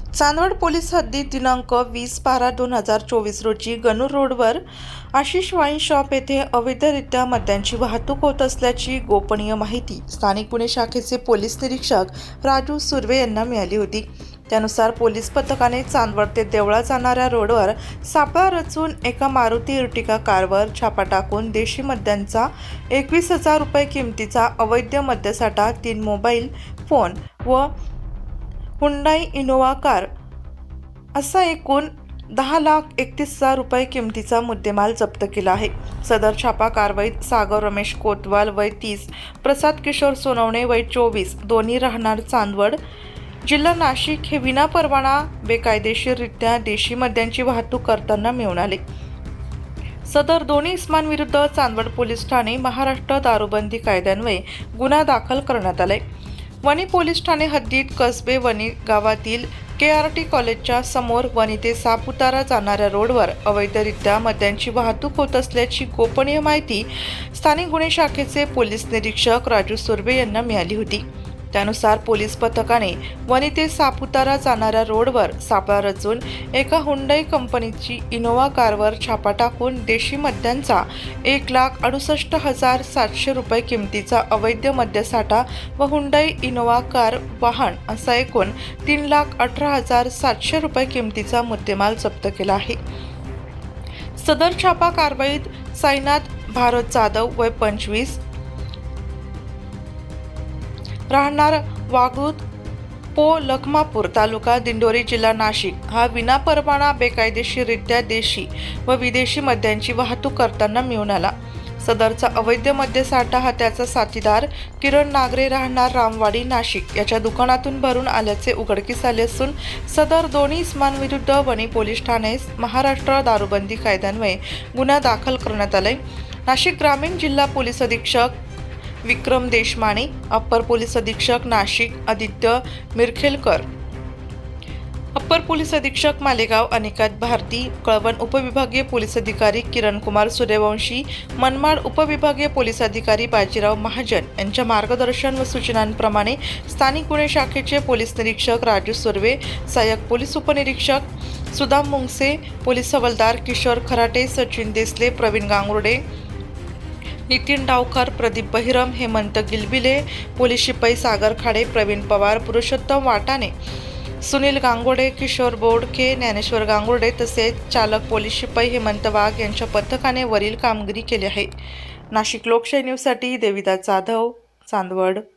Chandwad police हद्दीत दिनांक 20/12/2024 रोजी गणूर रोडवर आशिष वाईन शॉप येथे अवैधरित्या मद्याची वाहतूक होत असल्याची गोपनीय माहिती स्थानिक गुन्हे शाखेचे पोलीस निरीक्षक राजू सुर्वे यांना मिळाली होती। त्यानुसार पोलीस पथकाने चांदवड ते देवळा जाणाऱ्या रोडवर सापळा रचून एका मारुती इर्टिगा कारवर छापा टाकून देशी मद्यांचा 21,000 रुपये किमतीचा अवैध मद्यसाठा, 3 मोबाईल फोन व हुंडाई इनोवा कार असा एकूण 10,31,000 रुपये किमतीचा मुद्देमाल जप्त केला आहे। सदर छापा कारवाईत सागर रमेश कोतवाल वय 30, प्रसाद किशोर सोनवणे वय 24 दोन्ही राहणार चांदवड जिल्हा नाशिक हे विनापरवाना बेकायदेशीररित्या देशी मद्यांची वाहतूक करताना मिळून आले। सदर दोन्ही इसमांविरुद्ध चांदवड पोलीस ठाणे महाराष्ट्र दारूबंदी कायद्यान्वये गुन्हा दाखल करण्यात आलाय। वणी पोलीस ठाणे हद्दीत कसबे वणी गावातील KRT कॉलेजच्या समोर वणी ते सापुतारा जाणाऱ्या रोडवर अवैधरित्या मद्यांची वाहतूक होत असल्याची गोपनीय माहिती स्थानिक गुन्हे शाखेचे पोलीस निरीक्षक राजू सुर्वे यांना मिळाली होती। त्यानुसार पोलीस पथकाने वणी ते सापुतारा जाणाऱ्या रोडवर सापळा रचून एका हुंडाई कंपनीची इनोवा कारवर छापा टाकून देशी मद्यांचा 1,68,700 रुपये किमतीचा अवैध मद्यसाठा व हुंडाई इनोवा कार वाहन असा एकूण 3,18,700 रुपये किमतीचा मुद्देमाल जप्त केला आहे। सदर छापा कारवाईत साईनाथ भारत जाधव वय 25 राहणार वागूद पो लखमापूर तालुका दिंडोरी जिल्हा नाशिक हा विनापरवाना बेकायदेशीररित्या देशी व विदेशी मद्यांची वाहतूक करताना मिळून आला। सदरचा अवैध मद्यसाठा हा त्याचा साथीदार किरण नागरे राहणार रामवाडी नाशिक याच्या दुकानातून भरून आल्याचे उघडकीस आले असून सदर दोन्ही इसमांविरुद्ध वणी पोलीस ठाणे महाराष्ट्र दारूबंदी कायद्यान्वये गुन्हा दाखल करण्यात आलाय। नाशिक ग्रामीण जिल्हा पोलीस अधीक्षक विक्रम देशमाने, अप्पर पोलीस अधीक्षक नाशिक आदित्य मिरखेलकर, अप्पर पोलीस अधीक्षक मालेगाव अनिकेत भारती, कळवण उपविभागीय पोलीस अधिकारी किरण कुमार सूर्यवंशी, मनमाड उपविभागीय पोलीस अधिकारी बाजीराव महाजन यांच्या मार्गदर्शन व सूचनांप्रमाणे स्थानिक गुन्हे शाखेचे पोलीस निरीक्षक राजू सुर्वे, सहाय्यक पोलीस उपनिरीक्षक सुदाम मुंगसे, पोलीस हवालदार किशोर खराटे, सचिन देसले, प्रवीण गांगुर्डे, नितीन डावकर, प्रदीप बहिरम, हेमंत गिलबिले, पोलीस शिपाई सागर खाडे, प्रवीण पवार, पुरुषोत्तम वाटाणे, सुनील गांगोडे, किशोर बोडके, ज्ञानेश्वर गांगुर्डे तसेच चालक पोलीस शिपाई हेमंत वाघ यांच्या पथकाने वरील कामगिरी केली आहे। नाशिक लोकशाही न्यूजसाठी देविदास जाधव, चांदवड।